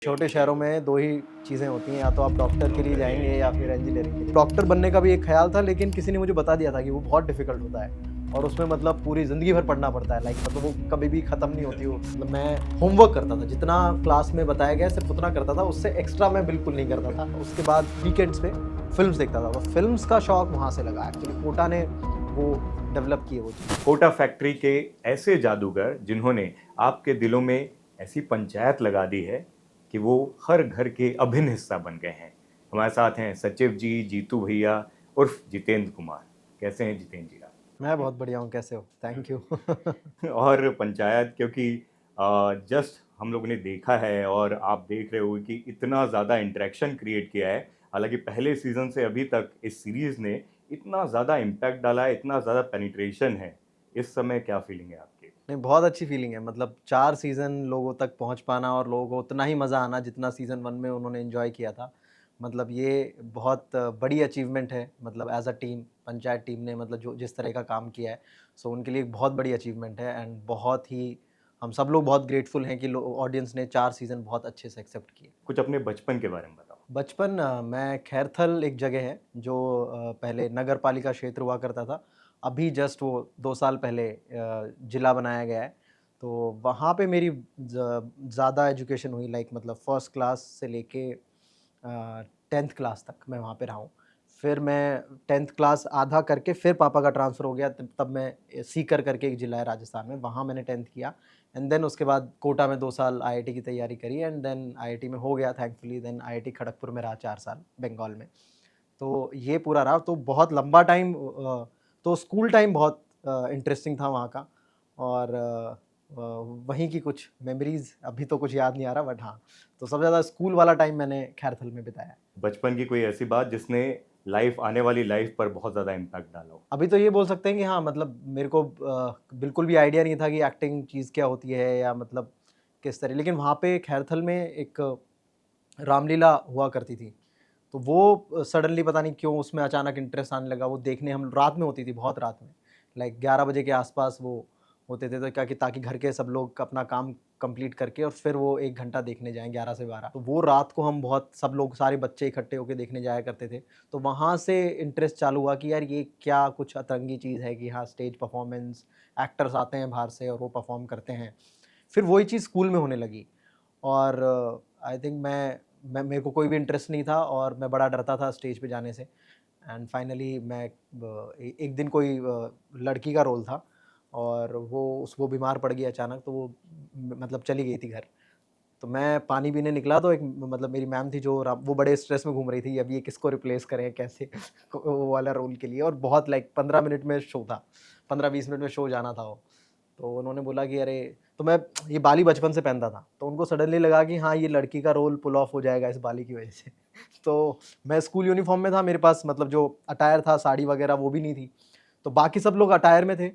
छोटे शहरों में दो ही चीज़ें होती हैं, या तो आप डॉक्टर के लिए जाएंगे या फिर इंजीनियरिंग के लिए। डॉक्टर बनने का भी एक ख्याल था, लेकिन किसी ने मुझे बता दिया था कि वो बहुत डिफिकल्ट होता है और उसमें मतलब पूरी ज़िंदगी भर पढ़ना पड़ता है। मतलब वो कभी भी ख़त्म नहीं होती। वो मतलब मैं होमवर्क करता था, जितना क्लास में बताया गया सिर्फ उतना करता था, उससे एक्स्ट्रा मैं बिल्कुल नहीं करता था। उसके बाद वीकेंड्स पे फिल्म्स देखता था, तो फिल्म्स का शौक वहाँ से लगा। एक्चुअली कोटा ने वो डेवलप किए वो चीज़। कोटा फैक्ट्री के ऐसे जादूगर जिन्होंने आपके दिलों में ऐसी पंचायत लगा दी है कि वो हर घर के अभिन्न हिस्सा बन गए हैं। हमारे साथ हैं सचिव जी, जीतू भैया उर्फ जितेंद्र कुमार। कैसे हैं जितेंद्र जी आप? मैं बहुत बढ़िया हूँ, कैसे हो? Thank you. और पंचायत, क्योंकि जस्ट हम लोगों ने देखा है और आप देख रहे हो कि इतना ज़्यादा इंटरेक्शन क्रिएट किया है। हालांकि पहले सीजन से अभी तक इस सीरीज ने इतना ज़्यादा इम्पैक्ट डाला है, इतना ज़्यादा पेनिट्रेशन है। इस समय क्या फीलिंग है आपकी? नहीं, बहुत अच्छी फीलिंग है। मतलब 4 सीज़न लोगों तक पहुँच पाना और लोगों को उतना ही मज़ा आना जितना सीज़न 1 में उन्होंने एन्जॉय किया था। मतलब ये बहुत बड़ी अचीवमेंट है। मतलब as a team, panchayat team ने मतलब जो जिस तरह का काम किया है, सो उनके लिए एक बहुत बड़ी अचीवमेंट है। एंड बहुत ही हम सब लोग बहुत ग्रेटफुल हैं कि लो ऑडियंस ने 4 सीज़न बहुत अच्छे से एक्सेप्ट किए। कुछ अपने बचपन के बारे में बताओ। बचपन मैं खैरथल एक जगह है जो पहले नगर पालिका क्षेत्र हुआ करता था। अभी जस्ट वो 2 साल पहले ज़िला बनाया गया है। तो वहाँ पे मेरी ज़्यादा एजुकेशन हुई, लाइक मतलब फर्स्ट क्लास से लेके 10th क्लास तक मैं वहाँ पे रहा हूँ। फिर मैं 10th क्लास आधा करके फिर पापा का ट्रांसफ़र हो गया, तब मैं सीकर करके एक ज़िला है राजस्थान में, वहाँ मैंने 10th किया। एंड देन उसके बाद कोटा में 2 साल आईआईटी की तैयारी करी एंड देन आईआईटी में हो गया थैंकफुली। देन आईआईटी खड़गपुर में रहा 4 साल बंगाल में। तो ये पूरा रहा, तो बहुत लंबा टाइम। तो स्कूल टाइम बहुत इंटरेस्टिंग था वहाँ का। और वहीं की कुछ मेमोरीज़ अभी तो कुछ याद नहीं आ रहा, बट हाँ, तो सबसे ज़्यादा स्कूल वाला टाइम मैंने खैरथल में बिताया है। बचपन की कोई ऐसी बात जिसने लाइफ, आने वाली लाइफ पर बहुत ज़्यादा इम्पैक्ट डाला हो? अभी तो ये बोल सकते हैं कि हाँ, मतलब मेरे को बिल्कुल भी आइडिया नहीं था कि एक्टिंग चीज़ क्या होती है या मतलब किस तरह, लेकिन वहाँ पे खैरथल में एक रामलीला हुआ करती थी। तो वो सडनली पता नहीं क्यों उसमें अचानक इंटरेस्ट आने लगा। वो देखने हम रात में होती थी, बहुत रात में, लाइक 11 बजे के आसपास वो होते थे। तो क्या कि ताकि घर के सब लोग अपना काम कंप्लीट करके और फिर वो 1 घंटा देखने जाएँ 11 से 12। तो वो रात को हम बहुत सब लोग सारे बच्चे इकट्ठे होके देखने जाया करते थे। तो वहाँ से इंटरेस्ट चालू हुआ कि यार ये क्या कुछ अतरंगी चीज़ है कि हाँ, स्टेज परफॉर्मेंस, एक्टर्स आते हैं बाहर से और वो परफॉर्म करते हैं। फिर वही चीज़ स्कूल में होने लगी। और आई थिंक मैं मेरे को कोई भी इंटरेस्ट नहीं था और मैं बड़ा डरता था स्टेज पे जाने से। एंड फाइनली मैं एक दिन कोई लड़की का रोल था और वो बीमार पड़ गई अचानक, तो वो मतलब चली गई थी घर। तो मैं पानी पीने निकला, तो एक मतलब मेरी मैम थी जो वो बड़े स्ट्रेस में घूम रही थी, अब ये किसको रिप्लेस करें कैसे वो वाला रोल के लिए। और बहुत लाइक 15 मिनट में शो था, 15-20 मिनट में शो जाना था वो। तो उन्होंने बोला कि अरे, तो मैं ये बाली बचपन से पहनता था, तो उनको सडनली लगा कि हाँ, ये लड़की का रोल पुल ऑफ हो जाएगा इस बाली की वजह से। तो मैं स्कूल यूनिफॉर्म में था, मेरे पास मतलब जो अटायर था, साड़ी वगैरह वो भी नहीं थी। तो बाकी सब लोग अटायर में थे।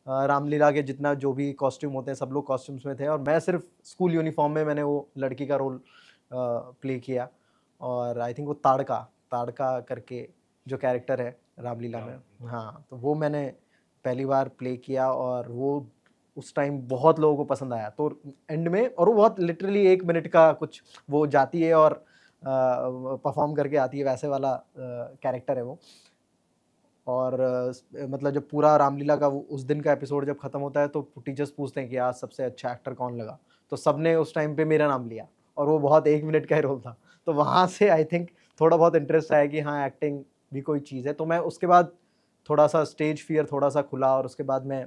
रामलीला के जितना जो भी कॉस्ट्यूम होते हैं सब लोग कॉस्ट्यूम्स में थे और मैं सिर्फ स्कूल यूनिफॉर्म में मैंने वो लड़की का रोल प्ले किया। और आई थिंक वो ताड़का ताड़का करके जो कैरेक्टर है रामलीला में, हाँ, तो वो मैंने पहली बार प्ले किया और वो उस टाइम बहुत लोगों को पसंद आया। तो एंड में, और वो बहुत लिटरली 1 मिनट का कुछ वो जाती है और परफॉर्म करके आती है, वैसे वाला कैरेक्टर है वो। और मतलब जब पूरा रामलीला का उस दिन का एपिसोड जब खत्म होता है तो टीचर्स पूछते हैं कि आज सबसे अच्छा एक्टर कौन लगा, तो सबने उस टाइम पे मेरा नाम लिया और वो बहुत 1 मिनट का ही रोल था। तो वहाँ से आई थिंक थोड़ा बहुत इंटरेस्ट आया कि हाँ, एक्टिंग भी कोई चीज़ है। तो मैं उसके बाद थोड़ा-सा स्टेज फ़ियर थोड़ा-सा खुला और उसके बाद मैं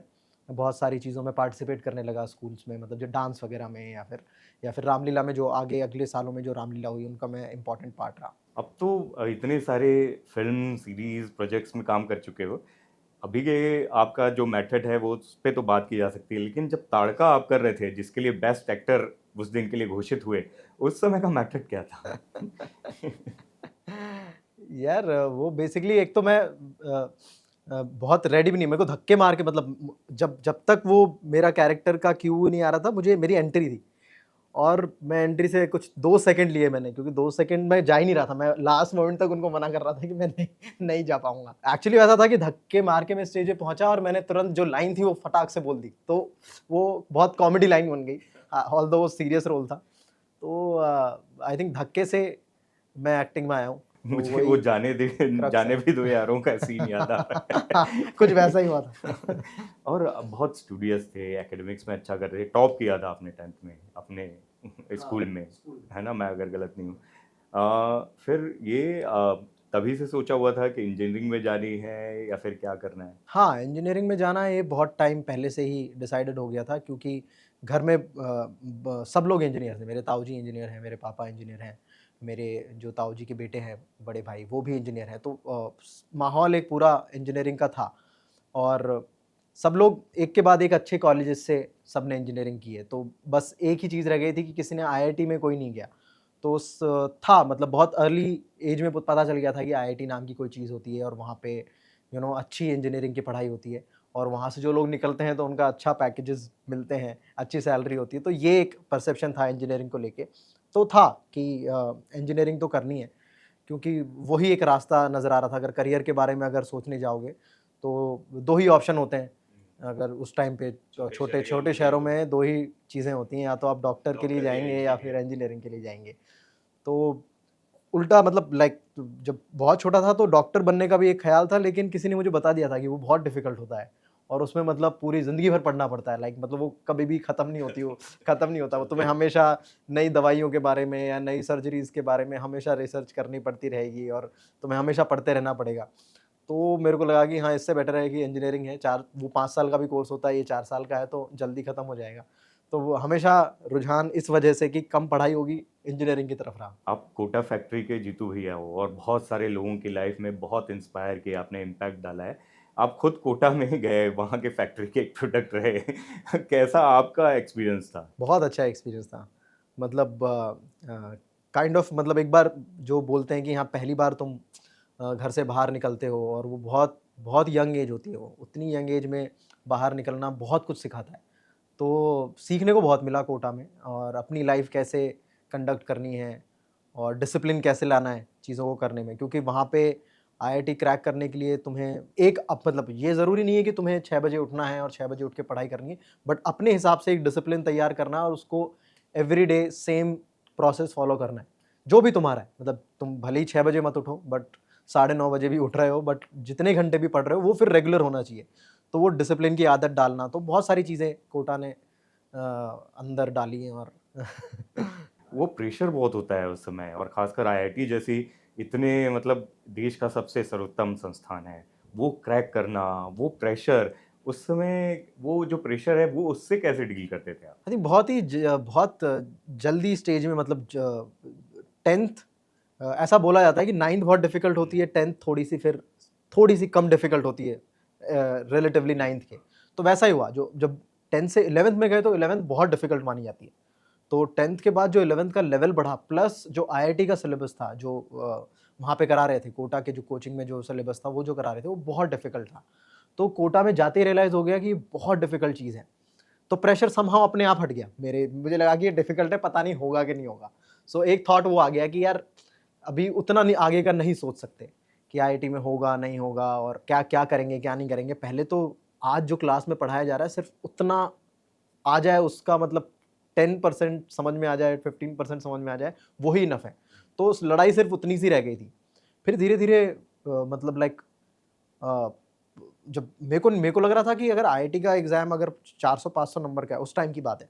बहुत सारी चीज़ों में पार्टिसिपेट करने लगा स्कूल्स में, मतलब जो डांस वगैरह में या फिर रामलीला में, जो आगे अगले सालों में जो रामलीला हुई उनका मैं इम्पोर्टेंट पार्ट रहा। अब तो इतने सारे फिल्म, सीरीज, प्रोजेक्ट्स में काम कर चुके हो। अभी के आपका जो मेथड है वो उस पे तो बात की जा सकती है, लेकिन जब ताड़का आप कर रहे थे जिसके लिए बेस्ट एक्टर उस दिन के लिए घोषित हुए, उस समय का मेथड क्या था? यार वो बेसिकली एक तो मैं बहुत रेडी भी नहीं, मेरे को धक्के मार के मतलब जब जब तक वो मेरा कैरेक्टर का क्यू नहीं आ रहा था, मुझे मेरी एंट्री थी और मैं एंट्री से कुछ 2 सेकंड लिए मैंने, क्योंकि 2 सेकंड में जा ही नहीं रहा था। मैं लास्ट मोमेंट तक उनको मना कर रहा था कि मैं नहीं जा पाऊँगा। एक्चुअली वैसा था कि धक्के मार के मैं स्टेज पे पहुँचा और मैंने तुरंत जो लाइन थी वो फटाक से बोल दी। तो वो बहुत कॉमेडी लाइन बन गई, ऑल्दो वो सीरियस रोल था। तो आई थिंक धक्के से मैं एक्टिंग में आया हूँ, तो मुझे वही वो जाने दे, क्रक्स जाने है। भी दो यारों का सीन याद आ रहा है। कुछ वैसा ही हुआ था। और बहुत स्टूडियस थे, एकेडमिक्स में अच्छा कर रहे थे, टॉप किया था आपने 10th में अपने स्कूल में, है ना, मैं अगर गलत नहीं हूँ। फिर ये तभी से सोचा हुआ था कि इंजीनियरिंग में जानी है या फिर क्या करना है? हाँ, इंजीनियरिंग में जाना ये बहुत टाइम पहले से ही डिसाइडेड हो गया था, क्योंकि घर में सब लोग इंजीनियर थे। मेरे ताऊ जी इंजीनियर हैं, मेरे पापा इंजीनियर हैं, मेरे जो ताऊ जी के बेटे हैं बड़े भाई वो भी इंजीनियर हैं। तो माहौल एक पूरा इंजीनियरिंग का था, और सब लोग एक के बाद एक अच्छे कॉलेजेस से सब ने इंजीनियरिंग की है। तो बस एक ही चीज़ रह गई थी कि किसी ने आईआईटी में कोई नहीं गया। तो था मतलब बहुत अर्ली एज में पता चल गया था कि आईआईटी नाम की कोई चीज़ होती है, और वहाँ पे अच्छी इंजीनियरिंग की पढ़ाई होती है, और वहाँ से जो लोग निकलते हैं तो उनका अच्छा पैकेजेस मिलते हैं, अच्छी सैलरी होती है। तो ये एक परसेप्शन था इंजीनियरिंग को लेके। तो था कि इंजीनियरिंग तो करनी है, क्योंकि वही एक रास्ता नज़र आ रहा था। अगर करियर के बारे में अगर सोचने जाओगे तो 2 ही ऑप्शन होते हैं। अगर उस टाइम पे छोटे छोटे शहरों में 2 ही चीज़ें होती हैं, या तो आप डॉक्टर के लिए जाएँगे या फिर इंजीनियरिंग के लिए जाएँगे। तो उल्टा मतलब लाइक जब बहुत छोटा था तो डॉक्टर बनने का भी एक ख़्याल था, लेकिन किसी ने मुझे बता दिया था कि वो बहुत डिफ़िकल्ट होता है, और उसमें मतलब पूरी ज़िंदगी भर पढ़ना पड़ता है। लाइक मतलब वो कभी भी ख़त्म नहीं होती, वो ख़त्म नहीं होता। वो तुम्हें हमेशा नई दवाइयों के बारे में या नई सर्जरीज़ के बारे में हमेशा रिसर्च करनी पड़ती रहेगी, और तुम्हें हमेशा पढ़ते रहना पड़ेगा। तो मेरे को लगा कि हाँ, इससे बेटर है कि इंजीनियरिंग है, 5 साल का भी कोर्स होता है, ये 4 साल का है तो जल्दी ख़त्म हो जाएगा। तो वो हमेशा रुझान इस वजह से कि कम पढ़ाई होगी, इंजीनियरिंग की तरफ रहा। आप कोटा फैक्ट्री के जीतू भैया हो और बहुत सारे लोगों की लाइफ में बहुत इंस्पायर किया, आपने इम्पैक्ट डाला है। आप खुद कोटा में गए, वहाँ के फैक्ट्री के एक प्रोडक्ट रहे। कैसा आपका एक्सपीरियंस था? बहुत अच्छा एक्सपीरियंस था। मतलब काइंड ऑफ मतलब एक बार जो बोलते हैं कि हाँ, पहली बार तुम घर से बाहर निकलते हो, और वो बहुत बहुत यंग एज होती है, वो उतनी यंग एज में बाहर निकलना बहुत कुछ सिखाता है। तो सीखने को बहुत मिला कोटा में, और अपनी लाइफ कैसे कंडक्ट करनी है, और डिसिप्लिन कैसे लाना है चीज़ों को करने में, क्योंकि वहाँ पे आईआईटी क्रैक करने के लिए तुम्हें एक मतलब ये ज़रूरी नहीं है कि तुम्हें 6 बजे उठना है और 6 बजे उठ के पढ़ाई करनी है, बट अपने हिसाब से एक डिसिप्लिन तैयार करना है, और उसको एवरीडे सेम प्रोसेस फॉलो करना है, जो भी तुम्हारा है। मतलब तुम भले ही 6 बजे मत उठो, बट 9:30 बजे भी उठ रहे हो, बट जितने घंटे भी पढ़ रहे हो वो फिर रेगुलर होना चाहिए। तो वो डिसिप्लिन की आदत डालना, तो बहुत सारी चीज़ें कोटा ने अंदर डाली हैं, और वो प्रेशर बहुत होता है उस समय, और खासकर आईआईटी जैसी इतने मतलब देश का सबसे सर्वोत्तम संस्थान है, वो क्रैक करना, वो प्रेशर, उस समय वो जो प्रेशर है वो उससे कैसे डील करते थे आप? आई थिंक बहुत जल्दी स्टेज में मतलब 10th ऐसा बोला जाता है कि 9th बहुत डिफिकल्ट होती है, 10th थोड़ी सी कम डिफिकल्ट होती है रिलेटिवली 9th के। तो वैसा ही हुआ, जो जब 10th से 11th में गए तो 11th बहुत डिफिकल्ट मानी जाती है। तो 10th के बाद जो 11th का लेवल बढ़ा, प्लस जो आईआईटी का सिलेबस था, जो वहाँ पे करा रहे थे, कोटा के जो कोचिंग में जो सिलेबस था वो जो करा रहे थे वो बहुत डिफिकल्ट था। तो कोटा में जाते ही रियलाइज़ हो गया कि बहुत डिफिकल्ट चीज़ है। तो प्रेशर समहाउ अपने आप हट गया। मुझे लगा कि ये डिफिकल्ट है, पता नहीं होगा कि नहीं होगा। सो एक थॉट वो आ गया कि यार अभी उतना नहीं आगे का नहीं सोच सकते कि आईआईटी में होगा, नहीं होगा, और क्या-क्या करेंगे, क्या नहीं करेंगे। पहले तो आज जो क्लास में पढ़ाया जा रहा है सिर्फ़ उतना आ जाए, उसका मतलब 10% समझ में आ जाए, 15% समझ में आ जाए, वही इनफ है। तो उस लड़ाई सिर्फ़ उतनी सी रह गई थी। फिर धीरे-धीरे मतलब लाइक अ, जब मेरे को लग रहा था कि अगर आईआईटी का एग्ज़ाम अगर 400-500 नंबर का है, उस टाइम की बात है,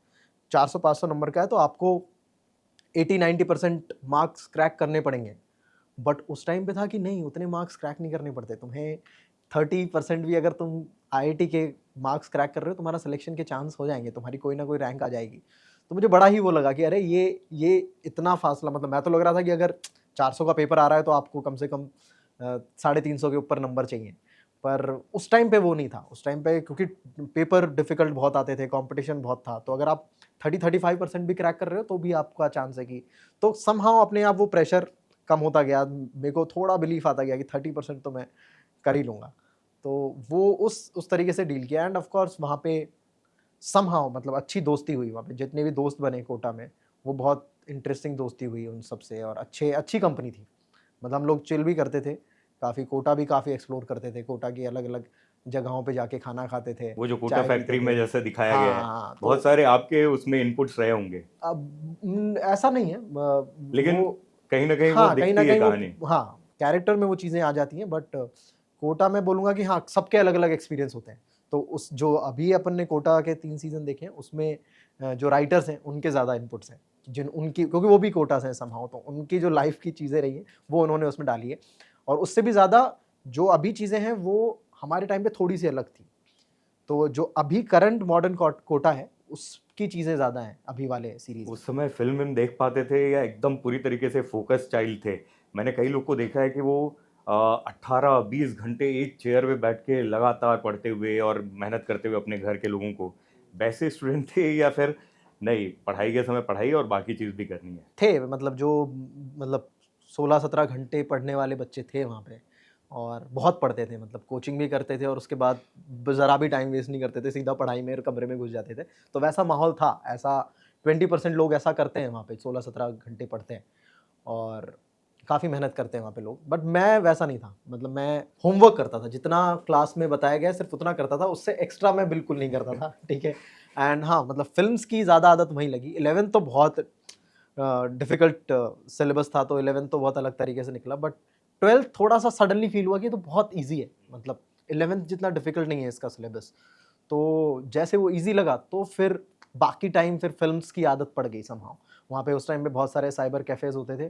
400-500 नंबर का है, तो आपको 80-90% मार्क्स क्रैक करने पड़ेंगे। बट उस टाइम पे था कि नहीं, उतने मार्क्स क्रैक नहीं करने पड़ते। तुम्हें 30% भी अगर तुम आईआईटी के मार्क्स क्रैक कर रहे हो, तुम्हारा सिलेक्शन के चांस हो जाएँगे, तुम्हारी कोई ना कोई रैंक आ जाएगी। तो मुझे बड़ा ही वो लगा कि अरे ये इतना फासला, मतलब मैं तो लग रहा था कि अगर 400 का पेपर आ रहा है तो आपको कम से कम 350 के ऊपर नंबर चाहिए। पर उस टाइम पे वो नहीं था। उस टाइम पे क्योंकि पेपर डिफ़िकल्ट बहुत आते थे, कॉम्पिटिशन बहुत था। तो अगर आप 30-35% भी क्रैक कर रहे हो तो भी आपका चांस है कि, तो समहाउ अपने आप वो प्रेशर कम होता गया। मेरे को थोड़ा बिलीफ आता गया कि 30% तो मैं कर ही लूँगा। तो वो उस तरीके से डील किया, एंड ऑफ कोर्स वहाँ पे समहाउ मतलब अच्छी दोस्ती हुई। वहाँ पे जितने भी दोस्त बने कोटा में, वो बहुत इंटरेस्टिंग दोस्ती हुई उन सब से, और अच्छी कंपनी थी। मतलब हम लोग चिल भी करते थे, काफ़ी कोटा भी काफ़ी एक्सप्लोर करते थे, कोटा की अलग-अलग जगहों पे जाके खाना खाते थे, वो जो कोटा चाय फैक्ट्री पीते में थे। जैसे दिखाया हाँ गया है, हाँ, बहुत तो सारे आपके उसमें इनपुट्स रहे होंगे, अब ऐसा नहीं है लेकिन वो कहीं ना कहीं वो हाँ, कहीं दिखती न है कहीं कहानी। वो हाँ, कैरेक्टर में वो चीज़ें आ जाती हैं, बट कोटा मैं बोलूँगा कि हाँ, सबके अलग-अलग एक्सपीरियंस होते हैं। तो उस जो अभी अपन ने कोटा के 3 सीज़न देखे हैं, उसमें जो राइटर्स हैं, उनके ज़्यादा इनपुट्स हैं। जिन उनकी क्योंकि वो भी कोटा से हैं समहाउ, तो उनकी जो लाइफ़ की चीज़ें रही हैं, वो उन्होंने उसमें डाली है। और उससे भी ज़्यादा जो अभी चीज़ें हैं, वो हमारे टाइम पे थोड़ी-सी अलग थी। तो जो अभी करंट मॉडर्न कोटा है, उसकी चीज़ें ज़्यादा हैं, अभी वाले सीरीज़ में। उस समय फ़िल्म देख पाते थे या एकदम पूरी तरीके से फ़ोकस चाइल्ड थे? मैंने कई लोग को देखा है कि वो 18-20 घंटे एक चेयर पे बैठ के लगातार पढ़ते हुए और मेहनत करते हुए अपने घर के लोगों को, वैसे स्टूडेंट थे या फिर नहीं, पढ़ाई के समय पढ़ाई और बाकी चीज़ भी करनी है? थे मतलब जो मतलब 16-17 घंटे पढ़ने वाले बच्चे थे वहाँ पे और बहुत पढ़ते थे, मतलब कोचिंग भी करते थे और उसके बाद ज़रा भी टाइम वेस्ट नहीं करते थे, सीधा पढ़ाई में और कमरे में घुस जाते थे। तो वैसा माहौल था, ऐसा 20% लोग ऐसा करते हैं वहाँ पे, 16-17 घंटे पढ़ते हैं और काफ़ी मेहनत करते हैं वहाँ पे लोग। बट मैं वैसा नहीं था, मतलब मैं होमवर्क करता था, जितना क्लास में बताया गया है सिर्फ़ उतना करता था, उससे एक्स्ट्रा मैं बिल्कुल नहीं करता था, ठीक है? एंड हाँ, मतलब फ़िल्म्स की ज़्यादा आदत वहीं लगी। 11th तो बहुत डिफ़िकल्ट सिलेबस था, तो 11th तो बहुत अलग तरीके से निकला, बट 12th थोड़ा-सा सडनली फ़ील हुआ कि ये तो बहुत ईज़ी है, मतलब 11th जितना डिफ़िकल्ट नहीं है इसका सिलेबस। तो जैसे वो ईज़ी लगा, तो फिर बाकी टाइम फिर फ़िल्म्स की आदत पड़ गई समहाउ। वहाँ पे उस टाइम पे बहुत सारे साइबर कैफ़ेज़ होते थे,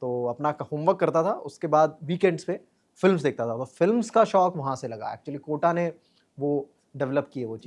तो अपना क होमवर्क करता था, उसके बाद वीकेंड्स पे फ़िल्म्स देखता था। तो फ़िल्म्स का शौक वहाँ से लगा, एक्चुअली कोटा ने वो डेवलप की है वो चीज़।